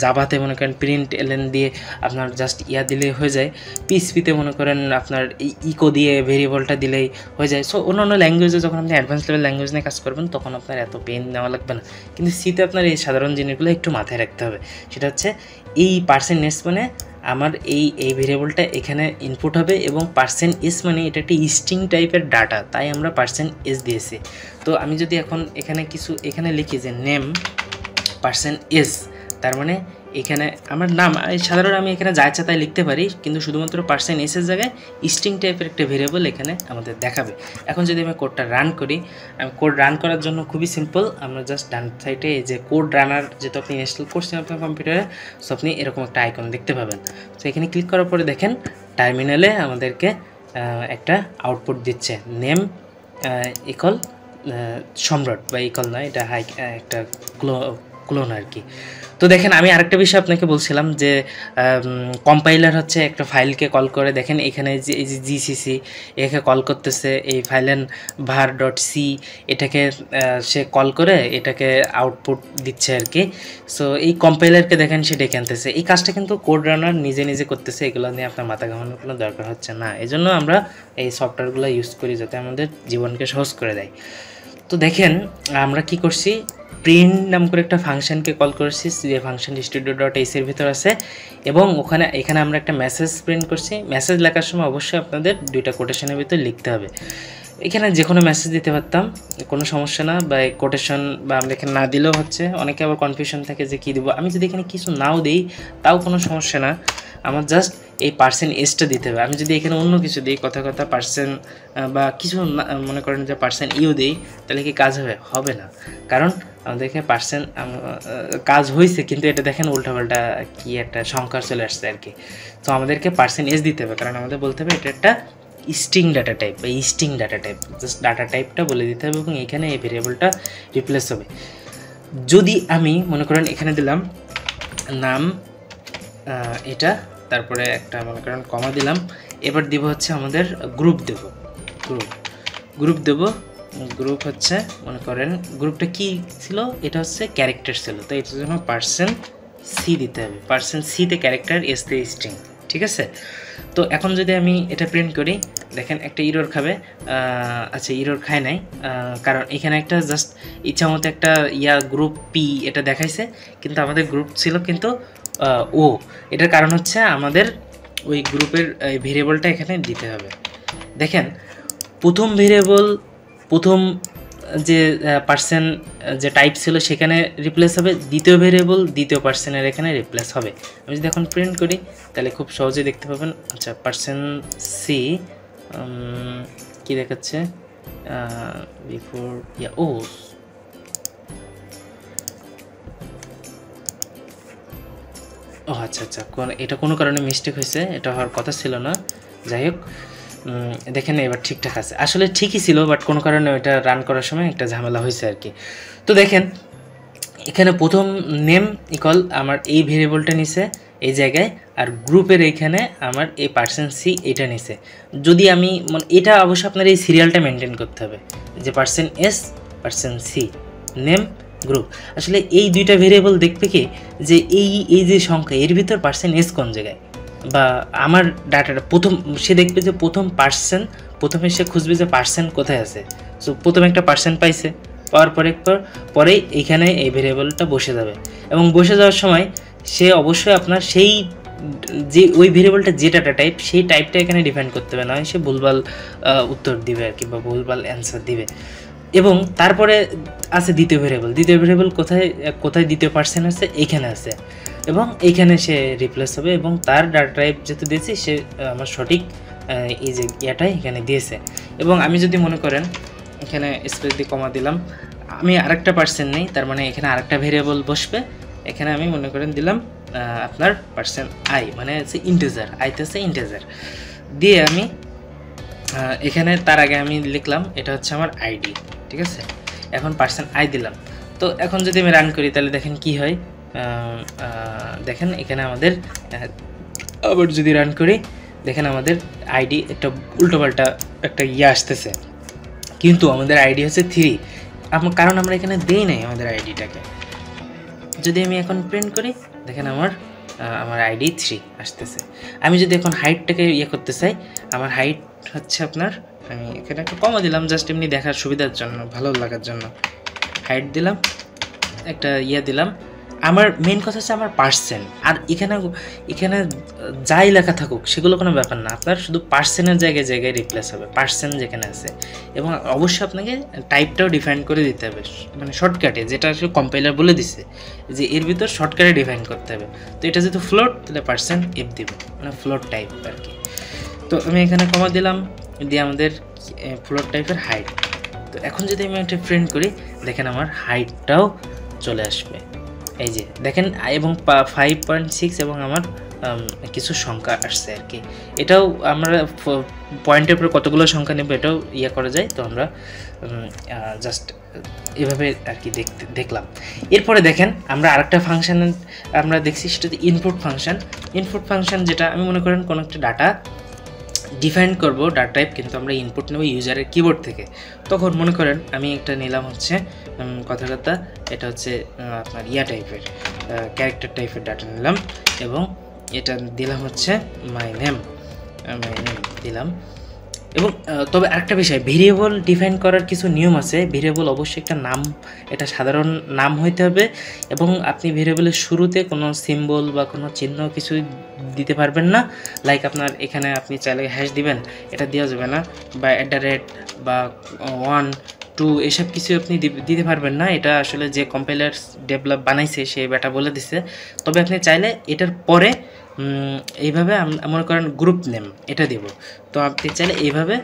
[SPEAKER 1] জাভাতে মনে করেন প্রিন্ট এলএন দিয়ে আপনার জাস্ট দিলে হয়ে যায়। পিএইচপিতে মনে করেন আপনার ইকো দিয়ে ভেরিয়েবলটা দিলেই হয়ে যায়। সো অন্য অন্য ল্যাঙ্গুয়েজে যখন আপনি অ্যাডভান্স লেভেল ল্যাঙ্গুয়েজ নিয়ে কাজ করবেন তখন আপনার এত পেন নেওয়া লাগবে না, কিন্তু সিতে আপনার এই সাধারণ জিনিসগুলো একটু মাথায় রাখতে হবে। সেটা হচ্ছে এই %s মানে আমার এই ভেরিয়েবলটা এখানে ইনপুট হবে, এবং %s মানে এটা একটা স্ট্রিং টাইপের ডাটা, তাই আমরা %s দিয়েছি। তো আমি যদি এখন এখানে লিখি যে নেম %s, তার মানে এখানে আমার নাম সাধারণ আমি এখানে যা ইচ্ছা তাই লিখতে পারি, কিন্তু শুধুমাত্র %s এর জায়গায় স্ট্রিং টাইপের একটা ভেরিয়েবল এখানে আমাদের দেখাবে। এখন যদি আমি কোডটা রান করি, আমি কোড রান করার জন্য খুবই সিম্পল, আমরা জাস্ট ডান সাইডে এই যে কোড রানার যেটা আপনি ইনস্টল করছেন আপনার কম্পিউটারে, সো আপনি এরকম একটা আইকন দেখতে পাবেন। তো এখানে ক্লিক করার পরে দেখেন টার্মিনালে আমাদেরকে একটা আউটপুট দিচ্ছে, নেম ইকুয়াল সম্রাট, বা ইকুয়াল নয়, এটা একটা ক্লোন আর কি। তো দেখেন আমি আরেকটা বিষয় আপনাকে বলছিলাম যে কম্পাইলার হচ্ছে একটা ফাইলকে কল করে, দেখেন এখানে যে এই যে জিসিসি একে কল করতেছে, এই ফাইলেন var.c এটাকে সে কল করে এটাকে আউটপুট দিচ্ছে আর কি। সো এই কম্পাইলারকে দেখেন সে ডেকে আনতেছে। এই কাজটা কিন্তু কোড রানার নিজে নিজে করতেছে, এগুলো নিয়ে আপনার মাথা ঘামানোর কোনো দরকার হচ্ছে না। এজন্য আমরা এই সফটওয়্যারগুলো ইউজ করি যাতে আমাদের জীবনকে সহজ করে দেয়। তো দেখেন আমরা কি করছি, প্রিন্ট নাম করে একটা ফাংশনকে কল করেছি, যে ফাংশন studio.h এর ভিতর আছে, এবং এখানে আমরা একটা মেসেজ প্রিন্ট করছি। মেসেজ লেখার সময় অবশ্যই আপনাদের দুইটা কোটেশনের ভিতর লিখতে হবে। এখানে যে কোনো মেসেজ দিতে পারতাম, কোনো সমস্যা না, বা কোটেশন বা আমরা এখানে না দিলেও হচ্ছে। অনেকে আবার কনফিউশন থাকে যে কী দেবো, আমি যদি এখানে কিছু নাও দিই তাও কোনো সমস্যা না, আমার জাস্ট এই %sটা দিতে হবে। আমি যদি এখানে অন্য কিছু দিই, কথা বা কিছু মনে করেন যে %u দিই, তাহলে কি কাজ হবে না, কারণ আমাদের এখানে কাজ হয়েছে, কিন্তু এটা দেখেন উল্টাপাল্টা কি একটা সংখ্যা চলে আসছে আর কি। তো আমাদেরকে %s দিতে হবে, কারণ আমাদের বলতে হবে এটা একটা স্ট্রিং ডাটা টাইপ বা string data type, just data টাইপটা বলে দিতে হবে এবং এখানে এই ভেরিয়েবলটা রিপ্লেস হবে। যদি আমি মনে করেন এখানে দিলাম নাম এটা, তারপরে একটা মনে করেন কমা দিলাম, এবার দিব হচ্ছে আমাদের গ্রুপ দেব, গ্রুপ দেব, গ্রুপ হচ্ছে মনে করেন গ্রুপটা কি ছিল, এটা হচ্ছে ক্যারেক্টার ছিল, তো এটার জন্য %c দিতে হবে, %c-তে ক্যারেক্টার, s-তে স্ট্রিং, ঠিক আছে। তো এখন যদি আমি এটা প্রিন্ট করি, দেখেন একটা ইরর খাবে, আচ্ছা ইরর খায় নাই, কারণ এখানে একটা জাস্ট ইচ্ছা মতো একটা গ্রুপ পি এটা দেখাইছে, কিন্তু আমাদের গ্রুপ ছিল কিন্তু ও, এটার কারণ হচ্ছে আমাদের ওই গ্রুপের ভেরিয়েবলটা এখানে দিতে হবে। দেখেন প্রথম ভেরিয়েবল, প্রথম যে পার্সেন্ট যে টাইপ ছিল সেখানে রিপ্লেস হবে, দ্বিতীয় ভেরিয়েবল দ্বিতীয় পার্সেন্টের এখানে রিপ্লেস হবে। আমি যদি এখন প্রিন্ট করি তাহলে খুব সহজেই দেখতে পাবেন। আচ্ছা %c কি দেখাচ্ছে বিফোর ও আচ্ছা এটা কোনো কারণে মিস্টেক হয়েছে, এটা হওয়ার কথা ছিল না, যাই হোক দেখেন এবার ঠিকঠাক আছে, আসলে ঠিকই ছিল বাট কোনো কারণে ওইটা রান করার সময় একটা ঝামেলা হয়েছে আর কি। তো দেখেন এখানে প্রথম নেম ইকুয়াল আমার এই ভেরিয়েবলটা নিছে এই জায়গায়, আর গ্রুপের এইখানে আমার এই %c এটা নিছে। যদি আমি এটা অবশ্য আপনার এই সিরিয়ালটা মেনটেন করতে হবে যে %s %c নেম গ্রুপ, আসলে এই দুইটা ভেরিয়েবল দেখবে কি যে এই যে সংখ্যা এর ভিতর %s কোন জায়গায়, বা আমার ডাটাটা প্রথম সে দেখবে যে প্রথমে সে খুঁজবে যে পার্সেন্ট কোথায় আছে। সো প্রথমে একটা পার্সেন্ট পাইছে, পাওয়ার পরে এইখানে এই ভেরিয়েবলটা বসে যাবে, এবং বসে যাওয়ার সময় সে অবশ্যই আপনার সেই যে ওই ভেরিয়েবলটা যে ডাটা টাইপ সেই টাইপটা এখানে ডিফাইন করতে হবে, না হয় সে ভুলভাল উত্তর দিবে আর কি, বা ভুলভাল অ্যান্সার দিবে। এবং তারপরে আছে দ্বিতীয় ভেরিয়েবল কোথায় দ্বিতীয় পার্সেন্ট আছে এইখানে আছে, এবং এইখানে সে রিপ্লেস হবে, এবং তার ডাটা টাইপ যেহেতু দিয়েছি সে আমার সঠিক এই যে ইয়াটাই এখানে দিয়েছে। এবং আমি যদি মনে করেন এখানে স্পেস দিয়ে কমা দিলাম, আমি আরেকটা পার্সেন্ট নেই, তার মানে এখানে আরেকটা ভেরিয়েবল বসবে, এখানে আমি মনে করেন দিলাম আপনার %i, মানে হচ্ছে ইন্টিজার, আইতে হচ্ছে ইন্টিজার দিয়ে আমি এখানে তার আগে আমি লিখলাম এটা হচ্ছে আমার আইডি, ঠিক আছে। এখন %i দিলাম, তো এখন যদি আমি রান করি তাহলে দেখেন কি হয়, দেখেন এখানে আমাদের আবার যদি রান করি দেখেন আমাদের আইডি একটা উল্টোপাল্টা একটা আসতেছে, কিন্তু আমাদের আইডি হচ্ছে 3, কারণ আমরা এখানে দেই নাই আমাদের আইডিটাকে। যদি আমি এখন প্রিন্ট করি দেখেন আমার আইডি 3 আসতেছে। আমি যদি এখন হাইটটাকে করতে চাই, আমার হাইট হচ্ছে আপনার, আমি এখানে একটা কমা দিলাম জাস্ট এমনি দেখার সুবিধার জন্য, ভালো লাগার জন্য হাইট দিলাম, একটা দিলাম। আমার মেইন কথা হচ্ছে আমার %, আর এখানে যাই লেখা থাকুক সেগুলো কোনো ব্যাপার না, আপনার শুধু %-এর জায়গায় রিপ্লেস হবে, % যেখানে আছে। এবং অবশ্যই আপনাকে টাইপটাও ডিফাইন করে দিতে হবে, মানে শর্টকাটে, যেটা আসলে কম্পাইলার বলে দিছে যে এর ভিতর শর্টকাটে ডিফাইন করতে হবে। তো এটা যেহেতু ফ্লোট তাহলে %f দিবে, মানে ফ্লোট টাইপ আর কি। তো আমি এখানে কমা দিলাম দিয়ে আমাদের ফ্লোট টাইপের হাইট। তো এখন যদি আমি একটা প্রিন্ট করি দেখেন আমার হাইটটাও চলে আসবে, এই যে দেখেন, এবং 5.6 এবং আমার কিছু সংখ্যা আসছে আর কি। এটাও আমরা পয়েন্টের উপরে কতগুলো সংখ্যা নেব এটাও করা যায়, তো আমরা জাস্ট এভাবে আর কি দেখলাম। এরপরে দেখেন আমরা আরেকটা ফাংশন আমরা দেখছি, সেটা হচ্ছে ইনপুট ফাংশন, যেটা আমি মনে করেন কোনো একটা ডাটা ডিফাইন করব ডাটা টাইপ, কিন্তু আমরা ইনপুট নেব ইউজারের কিবোর্ড থেকে। তখন মনে করেন আমি একটা নিলাম হচ্ছে কথা এটা হচ্ছে আপনার টাইপের ক্যারেক্টার টাইপের ডাটা নিলাম, এবং এটা দিলাম হচ্ছে মাই নেম দিলাম। এবং তবে আরেকটা বিষয়, ভেরিয়েবল ডিফাইন করার কিছু নিয়ম আছে। ভেরিয়েবল অবশ্যই একটা নাম, এটা সাধারণ নাম হইতে হবে, এবং আপনি ভেরিয়েবলের শুরুতে কোনো সিম্বল বা কোনো চিহ্ন কিছু দিতে পারবেন না। লাইক আপনার এখানে আপনি চাইলে হ্যাশ দিবেন, এটা দেওয়া যাবে না, বা @ বা 1 2 এসব কিছু আপনি দিতে পারবেন না। এটা আসলে যে কম্পাইলার ডেভেলপ বানাইছে সে ব্যাটা বলে দিছে। তবে আপনি চাইলে এটার পরে এইভাবে মনে করেন গ্রুপ নেম এটা দেব, তো আপনি চাইলে এইভাবে,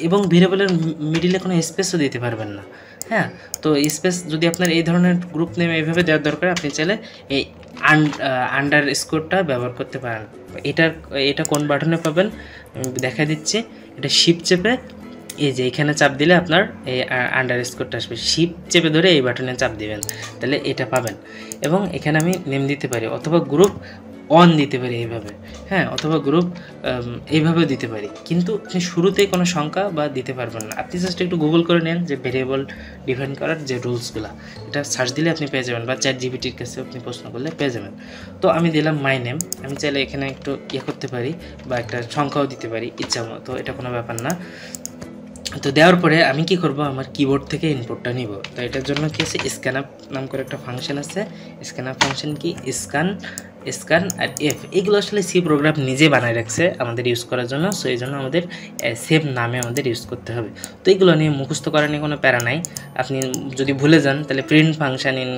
[SPEAKER 1] এবং ভেরিয়েবলের মিডিলে কোনো স্পেসও দিতে পারবেন না। হ্যাঁ, তো স্পেস যদি আপনার এই ধরনের গ্রুপ নেম এইভাবে দেওয়ার দরকার, আপনি চাইলে এই আন্ডার স্কোরটা ব্যবহার করতে পারেন। এটা কোন বাটনে পাবেন আমি দেখা দিচ্ছি। এটা শিপ চেপে এই যে এখানে চাপ দিলে আপনার এই আন্ডার স্কোরটা আসবে, শিপ চেপে ধরে এই বাটনে চাপ দিবেন, তাহলে এটা পাবেন। এবং এখানে আমি নেম দিতে পারি অথবা গ্রুপ অন দিতে পারি এইভাবে, হ্যাঁ, অথবা গ্রুপ এইভাবেও দিতে পারি, কিন্তু আপনি শুরুতেই কোনো সংখ্যা বা দিতে পারবেন না। আপনি জাস্ট একটু গুগল করে নেন যে ভেরিয়েবল ডিফাইন করার যে রুলসগুলো, এটা সার্চ দিলে আপনি পেয়ে যাবেন, বা ChatGPT-র কাছে আপনি প্রশ্ন করলে পেয়ে যাবেন। তো আমি দিলাম মাই নেম, আমি চাইলে এখানে একটু করতে পারি বা একটা সংখ্যাও দিতে পারি ইচ্ছা মতো, এটা কোনো ব্যাপার না। তো দেওয়ার পরে আমি কি করব, আমার কিবোর্ড থেকে ইনপুটটা নিব। তো এটার জন্য কি আছে, স্ক্যান আপ নাম করে একটা ফাংশন আছে। স্ক্যান আপ ফাংশন কি, স্ক্যান আর এফ, এগুলো আসলে সি প্রোগ্রাম নিজে বানায় রাখছে আমাদের ইউজ করার জন্য। সো এই জন্য আমাদের সেম নামে আমাদের ইউজ করতে হবে। তো এগুলো নিয়ে মুখস্থ করা নিয়ে কোনো প্যারা নাই। আপনি যদি ভুলে যান তাহলে print function in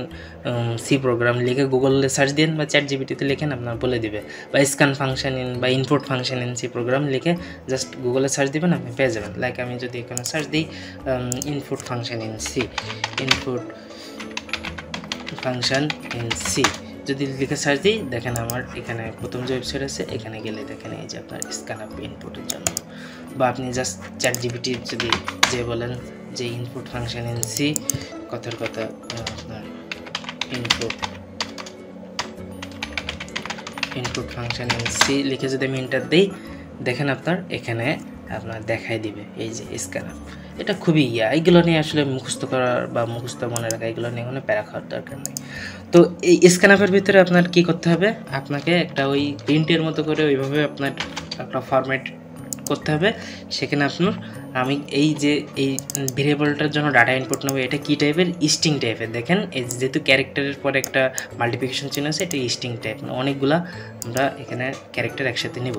[SPEAKER 1] C program লিখে গুগলে সার্চ দিন বা ChatGPT-তে লিখেন, আপনার বলে দিবে। বা স্ক্যান ফাংশন ইন বা input function in C program লিখে জাস্ট গুগলে সার্চ দিবেন, আপনি পেয়ে যাবেন। লাইক আমি যদি এখানে সার্চ দিই input function in C, input function in C যদি লিখে সার্চ দিই, দেখেন আমার এখানে প্রথম যে ওয়েবসাইট আছে এখানে গেলে দেখেন এই যে আপনার স্ক্যান আপ ইনপুটের জন্য। বা আপনি জাস্ট ChatGPT যদি যে বলেন যে ইনপুট ফাংশন ইন সি, কথার কথা আপনার ইনপুট ফাংশন ইন সি লিখে যদি আমি এন্টার দিই, দেখেন আপনার এখানে আপনার দেখাই দিবে এই যে স্ক্যান আপ। এটা খুবই এইগুলো নিয়ে আসলে মুখস্থ করার বা মুখস্থ মনে রাখা, এগুলো নিয়ে কোনো প্যারা খাওয়ার দরকার নেই। তো এই স্ক্যান আপের ভিতরে আপনার কি করতে হবে, আপনাকে একটা ওই প্রিন্টের মতো করে ওইভাবে আপনার একটা ফরম্যাট করতে হবে। সেখানে আপনার আমি এই যে এই ভেরিয়েবলটার জন্য ডাটা ইনপুট নেবো, এটা কী টাইপের, স্ট্রিং টাইপের। দেখেন এই যেহেতু ক্যারেক্টারের পরে একটা মাল্টিপ্লিকেশন চিহ্ন আছে, এটা স্ট্রিং টাইপ, অনেকগুলা আমরা এখানে ক্যারেক্টার একসাথে নিব।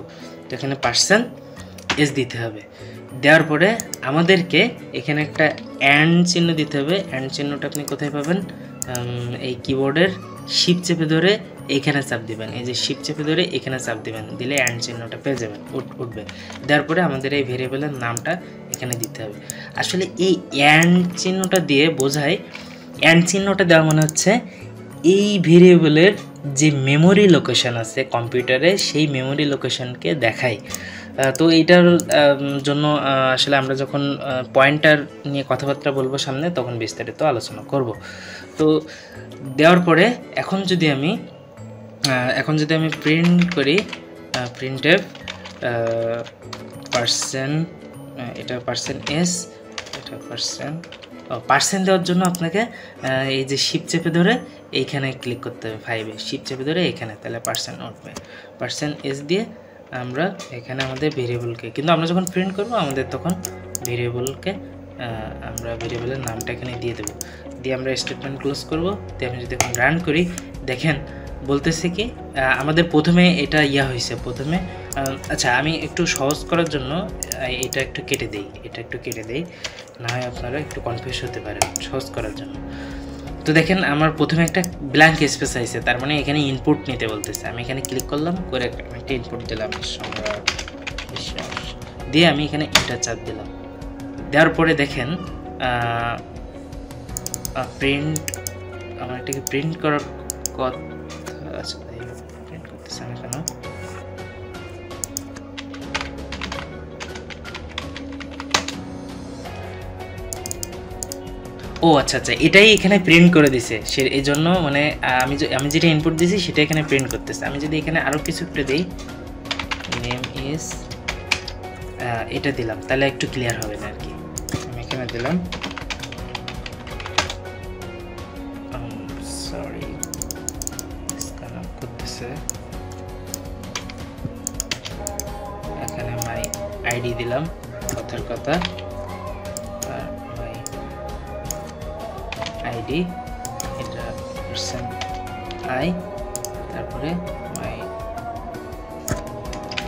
[SPEAKER 1] তো এখানে %s দিতে হবে। দেওয়ার পরে আমাদেরকে এখানে একটা অ্যান্ড চিহ্ন দিতে হবে। অ্যান্ড চিহ্নটা আপনি কোথায় পাবেন, এই কিবোর্ডের শিপ চেপে ধরে এখানে চাপ দিবেন, এই যে শিপ চেপে ধরে এখানে চাপ দিবেন, দিলে অ্যান্ড চিহ্নটা পেয়ে যাবেন, উঠবে। দেওয়ার পরে আমাদের এই ভেরিয়েবলের নামটা এখানে দিতে হবে। আসলে এই অ্যান্ড চিহ্নটা দিয়ে বোঝায়, অ্যান্ড চিহ্নটা দেওয়া মনে হচ্ছে এই ভেরিয়েবলের যে মেমোরি লোকেশন আছে কম্পিউটারে, সেই মেমোরি লোকেশনকে দেখায়। তো এইটার জন্য আসলে আমরা যখন পয়েন্টার নিয়ে কথাবার্তা বলবো সামনে, তখন বিস্তারিত আলোচনা করব। তো দেওয়ার পরে এখন যদি আমি প্রিন্ট করি, প্রিন্টএফ এটা %s, এটা পার্সেন্ট দেওয়ার জন্য আপনাকে এই যে শিপ চেপে ধরে এইখানে ক্লিক করতে হবে, 5-এ শিপ চেপে ধরে এখানে, তাহলে % উঠবে। %s দিয়ে আমরা এখানে আমাদের ভেরিয়েবলকে, কিন্তু আমরা যখন প্রিন্ট করব আমাদের তখন ভেরিয়েবলকে আমরা ভেরিয়েবলের নামটা এখানে দিয়ে দেবো, দিয়ে আমরা স্টেটমেন্ট ক্লোজ করব। দিয়ে আমি যদি এখন রান করি, দেখেন বলতেছে কি আমাদের প্রথমে এটা হয়েছে প্রথমে। আচ্ছা, আমি একটু সহজ করার জন্য এটা একটু কেটে দেই, না হয় আপনারা একটু কনফিউজ হতে পারেন সহজ করার জন্য। তো দেখেন আমার প্রথমে একটা ব্ল্যাঙ্ক স্পেস আছে, তার মানে এখানে ইনপুট নিতে বলতেছে। আমি এখানে ক্লিক করলাম, করে একটা ইনপুট দিলাম দিয়ে আমি এখানে এন্টার চাপ দিলাম। দেওয়ার পরে দেখেন প্রিন্ট, আমার এটাকে প্রিন্ট করার কথা, আচ্ছা প্রিন্ট করতেছে আমি কেন, ও আচ্ছা, এটাই এখানে প্রিন্ট করে দিছে সে, এই জন্য মানে আমি যেটা ইনপুট দিয়েছি সেটা এখানে প্রিন্ট করতেছে। আমি যদি এখানে আরও কিছু একটু দিই, নেম ইজ, এটা দিলাম, তাহলে একটু ক্লিয়ার হবে না আর কি। আমি এখানে দিলাম, সরি স্ক্যান আপ করতেছে, এখানে মাই আইডি দিলাম, কথার কথা আইডি, এটা %i, তারপরে মাই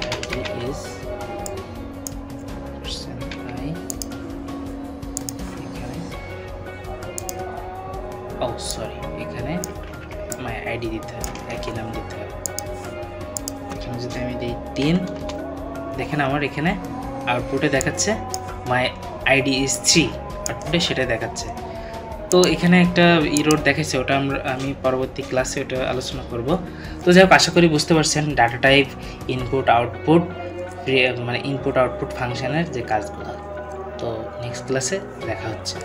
[SPEAKER 1] আইডি ইজ %i, এখানে সরি এখানে মাই আইডি দিতে হবে, একই নাম দিতে হবে। এখানে যদি আমি দিই 3, দেখেন আমার এখানে আউটপুটে দেখাচ্ছে মাই আইডি ইজ 3, আউটপুটে সেটা দেখাচ্ছে। তো এখানে একটা ইরোড দেখাইছে, ওটা আমি পরবর্তী ক্লাসে ওটা আলোচনা করব। তো যাই হোক, আশা করি বুঝতে পারছেন ডাটা টাইপ, ইনপুট আউটপুট, মানে ইনপুট আউটপুট ফাংশনের যে কাজগুলো। তো নেক্সট ক্লাসে দেখা হচ্ছে।